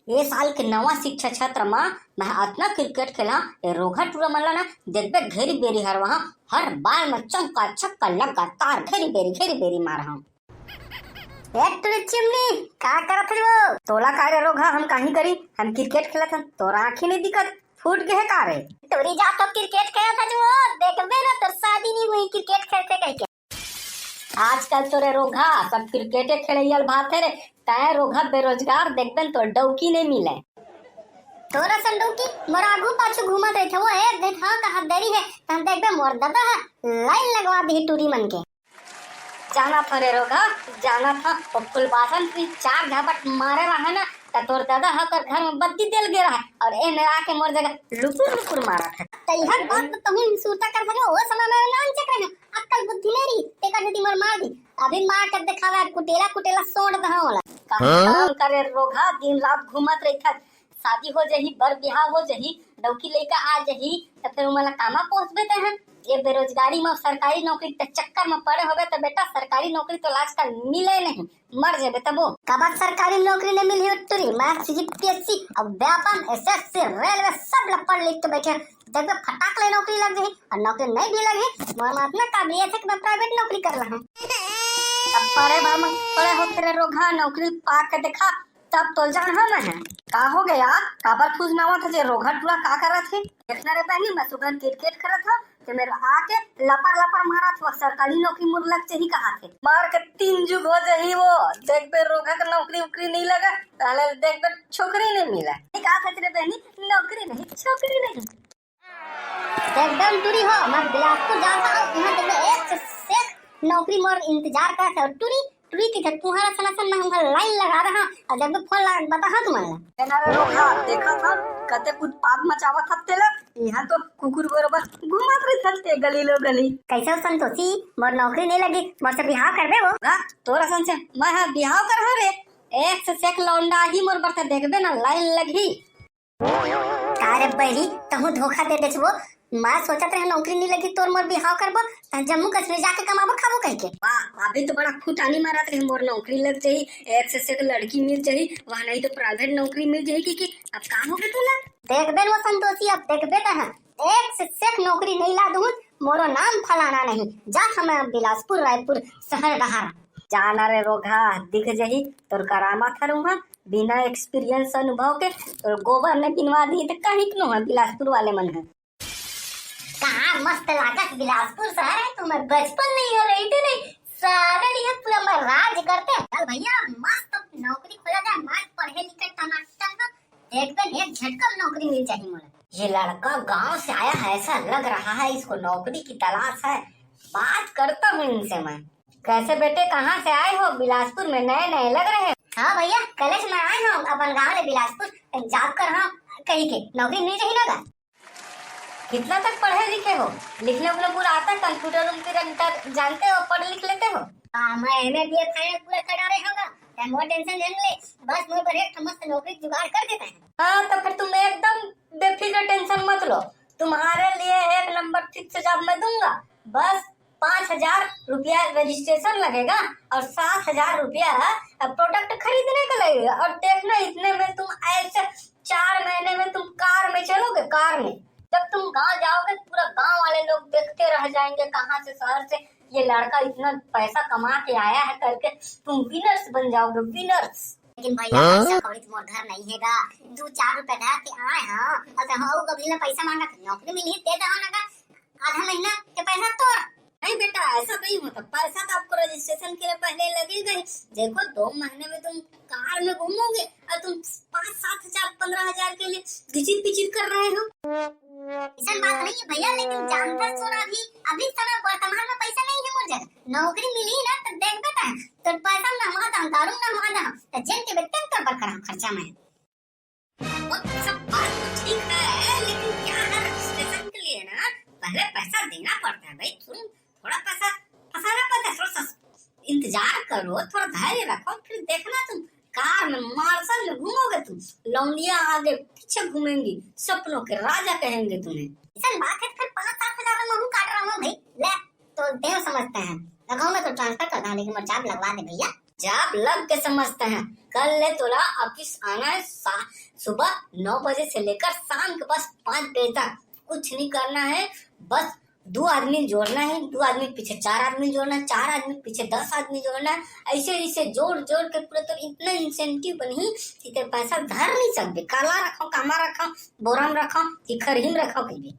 ये साल के नवा शिक्षा छात्र में मैं अतना क्रिकेट खेला ये रोघा टूरा मनला ना देखबे घेरी बेरी हर वहां हर बाल में चौका छक्का लगातार घेरी बेरी मार हम एक तुरी चिमनी का करत हो तोला का रे रोघा हम काहे करी हम क्रिकेट खेलत हन तोरा आंखी नहीं दिखत फूट गए का रे तोरी जा तो क्रिकेट खेलत हजू देखबे ना तोर शादी नहीं हुई क्रिकेट खेलते कह के आजकल तो रे रोघा सब क्रिकेटे खेलैयल भात है रे तय रोघा बेरोजगार देखबन तो डौकी नहीं मिले तोरा संडोकी मोर आगू पाछू घूमत रहे वो है देख हां कहां देरी है हम देखबे मोर दादा लाइन लगवा दी टूरी मन के जाना था रे रोघा जाना था और कुलबासन की 4 झपट मारे रहा ना तो तोर दादा हकर घर में बत्ती तेल गिरा है और ए ने आके मोर जगह लुकुर मारा था तैहर बात तो तुम सूरता कर सके वो समय में नाम चेक रहे अक्कल बुद्धि नहीं रही ते कर दी मोर मार दी अभी मार कर दिखावा कुटेला सोड़ दहा होला काम करे रोघा दिन रात घूमत रही था शादी हो जही बर बिहाव हो जही डौकी लेकर आ जही तब फिर उमला कामा पहुंचबे ते हैं ये बेरोजगारी में सरकारी नौकरी के चक्कर में पड़े होबे तो बेटा सरकारी नौकरी तो आजकल मिले नहीं मर जेबे तबो कब सरकारी नौकरी नहीं मिली उतरी मैथ्स जीपीएससी अब व्यापम एसएससी रेलवे सब पढ़ लिख के बैठे जब फटाक ले नौकरी लग गई और नौकरी नहीं भी लगी मोर इतना काबिलियत है कि मैं प्राइवेट नौकरी कर रहा हूं अब पढ़े हो तेरे रोघा नौकरी पा के देखा तब तो जान हम है का हो गया काबर खुश ना था जे रोघा टूरा का कर रहे थे देखना रे बहनी मैं सुबह क्रिकेट कर रहा था कि मेरे आके लपर मारा था सरकारी नौकरी मुर लग चाहिए कहा थे मार के 3 जुग हो जाही वो देख बे रोघा का नौकरी उकरी नहीं लगा पहले देख बे छोकरी नहीं मिला कहा था तेरे बहनी नौकरी नहीं छोकरी नहीं एकदम टूरी हो मैं बिलासपुर जाता हूं यहां देखो एक से नौकरी मोर इंतजार करता है टूरी की तुम्हारा सनासन में हमका लाइन लगा रहा और जब फोन लगा बता हां तुम्हारा एनारे रोघा देखा था कते उत्पाद मचावा था तेला यहां तो कुकुर बरोबर घुमात रही थते गली लो गली कैसे संतोषी मोर नौकरी नहीं लगी मोर से बिहाव करबे वो हां तोरा सन से मैं हां बिहाव कर रे एक से सेक लौंडा ही मोर बरता देखबे ना लाइन लगी कारे बहरी तहु धोखा दे देछबो मैं सोचत रहे नौकरी नहीं लगी तोर मोर बिहाव करबो त जम्मू कश्मीर जाके कमाबो खाबो कह के वाह अभी तो बड़ा फुटानी मारत रहे मोर नौकरी लग जाही एक से एक लड़की मिल जाही वहां नहीं तो प्राइवेट नौकरी मिल जाही की अब काम हो गए तोला देखबे वो संतोषी अब देखबे त एक से एक नौकरी नहीं ला दूं मोरो नाम फलाना नहीं जा हमें बिलासपुर रायपुर शहर बाहर जाना रे रोघा दिख जाही तोर करामा थरुहा बिना एक्सपीरियंस अनुभव के तोर गोबर ने बिनवा दी त कहीं न है बिलासपुर वाले मन है कहाँ मस्त लागत बिलासपुर शहर है तुम्हें बचपन नहीं हो रही थी नहीं सारे लिए पूरा मैं राज करते चल भैया मस्त नौकरी खोला जाए मस्त पढ़े लिखे टमाटर देखते एक झटका नौकरी मिल जाएगी मुझे ये लड़का गांव से आया है ऐसा लग रहा है इसको नौकरी की तलाश है बात करता हूँ इनसे मैं कैसे बेटे कहाँ से आए हो बिलासपुर में नए नए लग रहे हैं हाँ भैया कॉलेज में आए हो अपन गाँव ले बिलासपुर जॉब कर रहा हूँ कहीं के नौकरी मिल रही ना कितना तक पढ़े लिखे हो लिखने उखने पूरा आता है कंप्यूटर उम्प्यूटर जानते हो पढ़ लिख लेते हो मैं MA फाइनल पूरा करा रहे होगा मोर टेंशन लेने ले बस मोर पर एक मस्त नौकरी जुगाड़ कर देता है हाँ तो फिर तुम एकदम बेफिक्र टेंशन मत लो तुम्हारे लिए 1 नंबर फिक्स जॉब मैं दूंगा बस 5,000 रुपया रजिस्ट्रेशन लगेगा और 7,000 रुपया प्रोडक्ट खरीदने का लगेगा और देखना इतने में तुम ऐसे 4 महीने में तुम कार में चलोगे कार में जब तुम गांव जाओगे पूरा गांव वाले लोग देखते रह जाएंगे कहाँ से शहर से ये लड़का इतना पैसा कमा के आया है करके तुम विनर्स बन जाओगे विनर्स लेकिन भैया पैसा कौड़ी तो मोर घर नहीं हैगा 2-4 रुपए धर के आए हां अच्छा हां कभी ना पैसा मांगा नौकरी मिली दे दो ना आधा महीना के पैसा तोड़ नहीं बेटा ऐसा नहीं होता पैसा तो आपको रजिस्ट्रेशन के लिए पहले लगेगा देखो 2 महीने में तुम कार में घूमोगे और तुम 5-7 हजार 15,000 के लिए घिचिर पिचिर कर रहे हो ऐसा बात नहीं है भैया लेकिन जानता सुना भी अभी समय वर्तमान में पैसा नहीं है मुझे नौकरी मिली ना तो देख बेटा तो पैसा ना हुआ था कारूं ना हुआ था तो जेल के वेतन कर पर करा खर्चा में वो सब बात तो ठीक है लेकिन क्या है रजिस्ट्रेशन के लिए ना पहले पैसा देना पड़ता है भाई तुम थोड़ा पैसा फंसाना पड़ता है थोड़ा इंतजार करो थोड़ा धैर्य रखो फिर देखना तुम कार में मार्शल में घूमोगे तुम लौंडिया आगे पीछे घूमेंगी सपनों के राजा कहेंगे तुम्हें ऐसा बात है फिर 5-7 हजार में मुंह काट रहा हूँ भाई ले तो देव समझते हैं लगाओ मैं तो ट्रांसफर कर रहा हूँ लेकिन मैं जॉब लगवा दे भैया जॉब लग के समझते हैं। कल ले तोला ऑफिस आना है सुबह 9 बजे से लेकर शाम के बस 5 बजे तक। कुछ नहीं करना है, बस 2 आदमी जोड़ना है, 2 आदमी पीछे 4 आदमी जोड़ना है, 4 आदमी पीछे 10 आदमी जोड़ना है। ऐसे ऐसे जोड़ जोड़ के पूरे तो इतना इंसेंटिव बनी कि तेरे पैसा धर नहीं सकते। काला रखो, कामा रखो, बोरा में रखो कि खरही में रखो कहीं भी।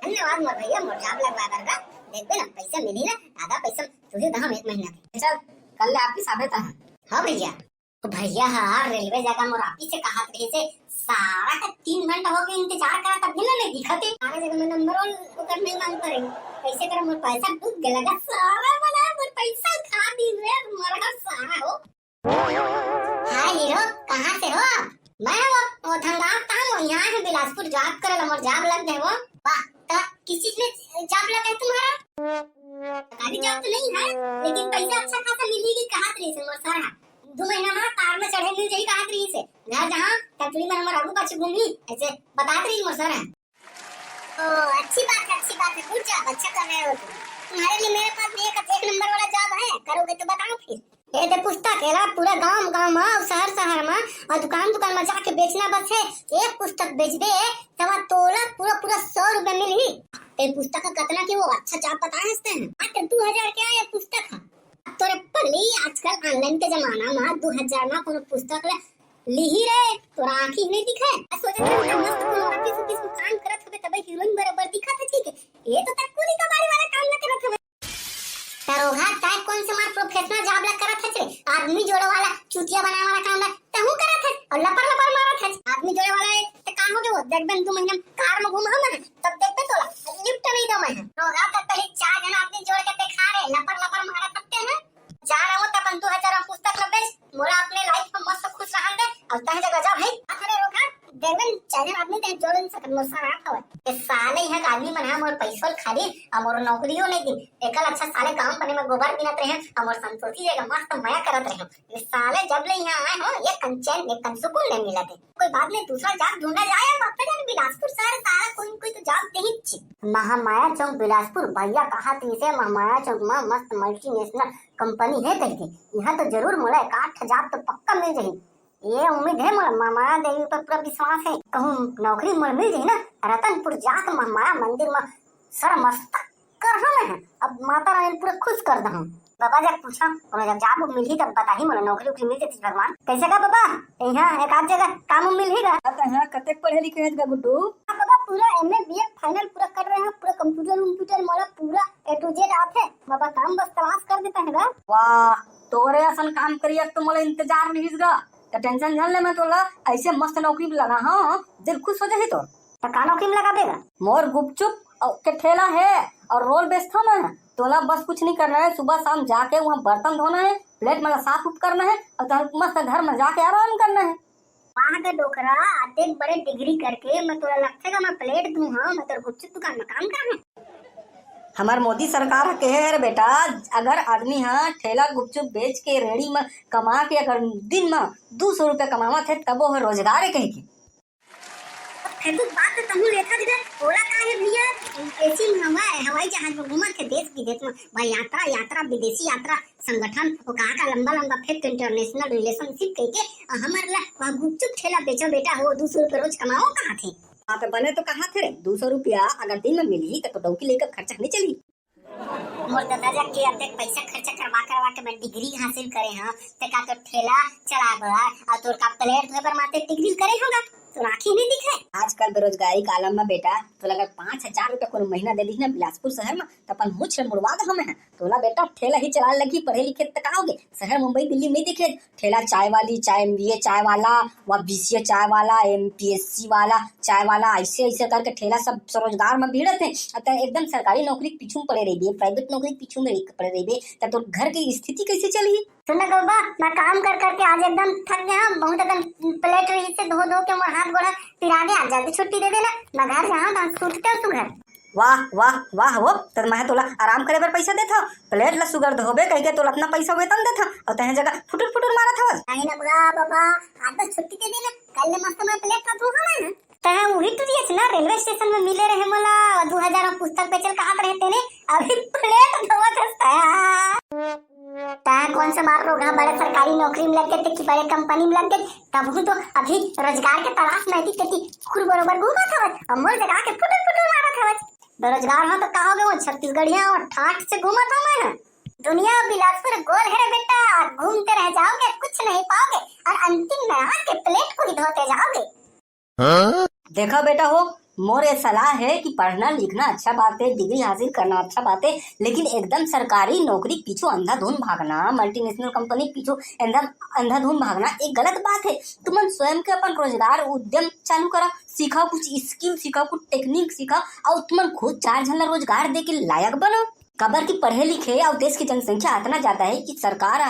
धन्यवाद मोर भैया, मोर जॉब लगवा करगा देखबे ना पैसा मिली ना, आधा पैसा तुझे दहम 1 महीना के। चल कल ले ऑफिस आवे ता। हाँ भैया। तो भैया हाँ रेलवे जगह मोर ऑफिस से कहा रहे से सारा का 3 घंटा हो गए इंतजार करा तब भी नहीं दिखते। सारे जगह में नंबर वन उतर नहीं मांग करे, कैसे करे मोर पैसा डूब गया लगा सारा बना मोर पैसा खा दी रे मरगा सारा हो। हाय हीरो, कहां से हो? मैं वो धंधार काम यहाँ है बिलासपुर, जॉब करे मोर जॉब लग गए। वो वाह, तो किस चीज में जॉब लगा है तुम्हारा? सरकारी जॉब तो नहीं है लेकिन पैसा अच्छा खासा मिलेगी। कहा रही से मोर सारा 2 महीना में कार में चढ़े मिल जाई। कहा रही से घर जहाँ फैक्ट्री में हमारा आगू पाछू घूमी ऐसे बता रही मोर सारा। ओ अच्छी बात है, गुड जॉब, अच्छा कर रहे हो तुम्हारे लिए मेरे पास भी एक नंबर वाला जॉब है, करोगे तो बताओ फिर। ये दे पुस्तक है पूरा गांव में शहर में और दुकान में जाके बेचना बस है। एक पुस्तक बेच दे सवा तोला पूरा 100 रुपए मिली। ये पुस्तक का कितना की वो अच्छा जॉब बता हंसते हैं। मात्र 2000 क्या ये पुस्तक है तोरे पढ़ ली। आजकल ऑनलाइन के जमाना में 2000 में कोनो पुस्तक ली ही रे तोरा आंखी नहीं दिखे। सोचे थे मस्त कोनो ऑफिस में काम करत होबे तबे हीरोइन बराबर दिखत है। ठीक है ये तो तकुली कबाड़ी वाला काम न करत होबे। तरोहा टाइप कौन से मार प्रोफेशनल जॉब लग करत है। आदमी जोड़े वाला चुटिया बनाने वाला काम लग तहु करत है और लपर मारत है। आदमी जोड़े वाला ते का हो गयो देखबे 2 महीना कार में घूम हम तब देखबे तोला लिफ्ट नहीं दो मैं। रोगा तक पहले 4 जन आदमी जोड़ के दिखा रहे लपर मार सकते हैं। जा रहा हूं तब 2000 पुस्तक ल बेच मोरा अपने लाइफ में मस्त खुश रहन दे और तह जगह जा भाई। अरे रोगा देखबे 4 जन आदमी ते जोड़ नहीं सकत मोर सारा हवे। ये साले यहां आदमी मना मोर पैसा खाली और नौकरियों नहीं दी। एकल अच्छा साले काम बने में गोबर बिनत रहे और संतोषी जगह मस्त मया करत रहे। ये साले जब ले यहां आए हो ये कंचन एक सुकून नहीं मिला थे। कोई बात नहीं दूसरा जॉब ढूंढा जाए। बापे जान बिलासपुर शहर सारा कोई तो जॉब नहीं छी। महामाया चौक बिलासपुर भैया कहा थी से महामाया चौक में मस्त मल्टीनेशनल कंपनी है करके यहाँ तो जरूर मोला 8 जॉब तो पक्का मिल जाही। ये उम्मीद है मोला महामाया देवी पर पूरा विश्वास है। कहूँ नौकरी मोला मिल जाही ना रतनपुर जाके महामाया मंदिर में सर मस्तक कर हम है। अब माता रानी पूरा खुश कर दहूं। बाबा जब पूछा और जब जॉब मिल ही तब बताही मोला नौकरी मिल जाती भगवान। कैसे का बाबा यहाँ एक आध जगह काम मिल ही गा। यहाँ कतेक पढ़े लिखे है गुड्डू? बाबा पूरा एमए बीए फाइनल पूरा कर रहे हैं। पूरा कंप्यूटर मोला पूरा A to Z आते है। बाबा काम बस तलाश कर देता है गा। वाह तोरे असन काम करिए तो मोला इंतजार नहीं गा। तो टेंशन जान ले मैं तोला ऐसे मस्त नौकरी में लगा। हाँ दिल खुश हो जाही तो का नौकरी में लगा देगा। मोर गुपचुप के ठेला है और रोल बेचता मैं। तोला बस कुछ नहीं करना है, सुबह शाम जाके वहाँ बर्तन धोना है, प्लेट मतलब साफ उफ करना है और मस्त घर में जाके आराम करना है। वहाँ का डोकरा आते बड़े डिग्री करके मैं तोरा लगता मैं प्लेट दूं। हाँ मैं तेरे गुपचुप दुकान में काम कर रहा। हमार मोदी सरकार के है बेटा। अगर आदमी हाँ ठेला गुपचुप बेच के रेड़ी में कमा के अगर दिन में 200 रुपया कमावत है तब वो है रोजगार कहीं की। तो बात तो तमु लेखा दिला ओला का है भैया। ऐसी में हवाई जहाज में घूमत है देश विदेश में भाई यात्रा विदेशी यात्रा संगठन वो कहा का लंबा फिर इंटरनेशनल रिलेशनशिप करके हमारे ला वहाँ गुपचुप ठेला बेचो बेटा हो 200 रुपये रोज कमाओ। कहाँ थे वहाँ पे बने तो कहा थे 200 रुपया अगर दिन में मिली तो डौकी लेकर खर्चा नहीं चली। मोर दादा के अतेक पैसा खर्चा करवा के मैं डिग्री हासिल करे हाँ ते का तो ठेला चलाबा और तोर का प्लेट धोए पर माते डिग्री करे होगा तो राखी नहीं दिखे। आजकल बेरोजगारी का आलम में बेटा तो अगर 5,000 रुपया को महीना दे दी ना बिलासपुर शहर में तो अपन मुझ मुड़वा दे हमें। तोला बेटा ठेला ही चला लगी पढ़े लिखे तक आओगे। शहर मुंबई दिल्ली नहीं दिखे ठेला चाय वाली चाय MBA चाय वाला व BCA चाय वाला MPSC वाला चाय वाला ऐसे करके ठेला सब स्वरोजगार में भीड़त है। एकदम सरकारी नौकरी पीछू पड़े रही प्राइवेट नौकरी पीछू में पड़े रही तो घर की स्थिति कैसे चली। सुना बाबा मैं काम कर करके आज एकदम थक गया। बहुत एकदम प्लेट रही से धो के मोर हाथ गोड़ा पिरा गया। जल्दी छुट्टी दे देना मैं घर जाऊँ सूटते तू घर। वाह वाह वाह वो तो मैं तोला आराम करे पर पैसा देता प्लेट ला सुगर धोबे कह के तोला अपना पैसा वेतन देता और तहे जगह फुटुर मारा था। नहीं ना बाबा आज बस छुट्टी दे देना कल मस्त मैं प्लेट का धोखा ना तहे वही तो दिए ना रेलवे स्टेशन में मिले रहे मोला 2000 में पुस्तक बेचल कहां रहते ने अभी प्लेट धोवत हस्ता ता कौन से मार रोगा सरकारी नौकरी में लग गए कि बड़े कंपनी में लग गए, तब हूँ तो अभी रोजगार के तलाश में थी खुद बरोबर घूमत हवत और मोर जगह के फुटल फुटल मारत हवत। बेरोजगार हो तो कहोगे वो छत्तीसगढ़िया और ठाठ से घूमत हो मैं। दुनिया बिलासपुर गोल है रे बेटा, घूमते रह जाओगे, कुछ नहीं पाओगे और अंतिम में आके प्लेट को ही धोते जाओगे। देखा बेटा हो, मोर ये सलाह है कि पढ़ना लिखना अच्छा बात है, डिग्री हासिल करना अच्छा बात है, लेकिन एकदम सरकारी नौकरी पीछे अंधाधुंध भागना, मल्टीनेशनल कंपनी पीछे एकदम अंधाधुंध भागना एक गलत बात है। तुम स्वयं के अपन रोजगार उद्यम चालू करा, सीखा कुछ स्किल, सीखा कुछ टेक्निक सीखा और तुम खुद 4 झन रोजगार दे के लायक बनो। कबर की पढ़े लिखे और देश की जनसंख्या इतना ज्यादा है कि सरकार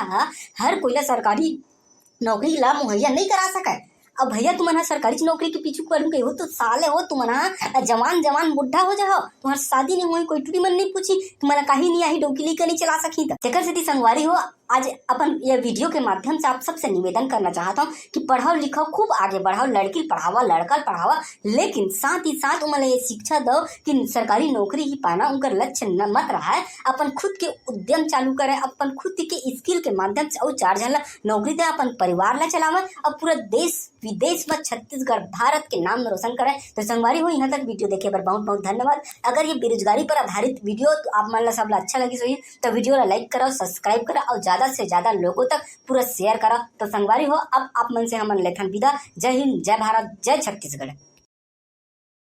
हर कोई सरकारी नौकरी ला मुहैया नहीं करा सके। अब भैया तुम सरकारी नौकरी के पीछे पड़ गई हो तो साले हो तुम जवान बुढ़ा हो जाओ, तुम्हारी शादी नहीं हुई, कोई टूटी मन नहीं पूछी, तुम्हारा कहीं नहीं आई, डोकी लेकर नहीं चला सकी। जेकर से संगवारी हो, आज अपन ये वीडियो के माध्यम से आप सबसे निवेदन करना चाहता हूँ कि पढ़ाओ लिखाओ, खूब आगे बढ़ाओ, लड़की पढ़ावा लड़का पढ़ावा, लेकिन साथ ही साथ उन्हें ये शिक्षा दो कि सरकारी नौकरी ही पाना उनका लक्ष्य न मत रहा है। अपन खुद के उद्यम चालू करें, अपन खुद के स्किल के माध्यम से और 4 झन नौकरी दे, अपन परिवार ला चलावे और पूरा देश विदेश व छत्तीसगढ़ भारत के नाम रोशन करे। तो संगवारी हो, यहाँ तक वीडियो देखे पर बहुत बहुत धन्यवाद। अगर ये बेरोजगारी पर आधारित वीडियो तो आप मन ला सब अच्छा लगी सही तो वीडियो ला लाइक करो, सब्सक्राइब करो और ज्यादा से ज्यादा लोगों तक पूरा शेयर करो। तो संगवारी हो, अब आप मन से हमन लेखन विदा। जय हिंद, जय भारत, जय छत्तीसगढ़।